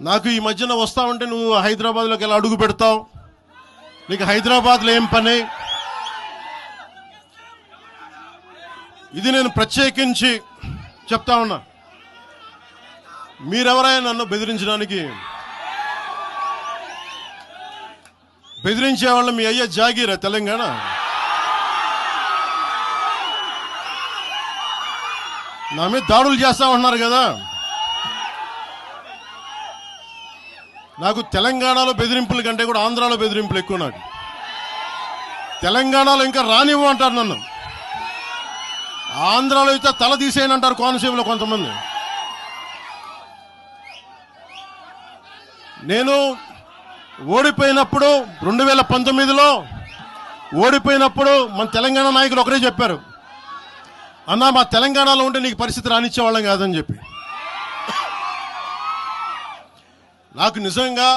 నాకు ఈ మధ్యన వస్తా ఉంటే నువ్వు హైదరాబాద్లోకి ఎలా అడుగు పెడతావు, నీకు హైదరాబాద్లో ఏం పని? ఇది నేను ప్రత్యేకించి చెప్తా ఉన్నా. మీరెవరైనా నన్ను బెదిరించే వాళ్ళు మీ అయ్యే జాగీరా తెలంగాణ? నా మీద దాడులు చేస్తా ఉన్నారు కదా. నాకు తెలంగాణలో బెదిరింపుల కంటే కూడా ఆంధ్రాలో బెదిరింపులు ఎక్కువ. నాకు తెలంగాణలో ఇంకా రానివ్వు అంటారు నన్ను, ఆంధ్రాలో అయితే తల తీసేయనంటారు కోనసీమలో కొంతమంది. నేను ఓడిపోయినప్పుడు 2019లో ఓడిపోయినప్పుడు మన తెలంగాణ నాయకులు ఒకరే చెప్పారు, అన్నా మా తెలంగాణలో ఉంటే నీకు పరిస్థితి రానిచ్చేవాళ్ళం కాదని చెప్పి. నాకు నిజంగా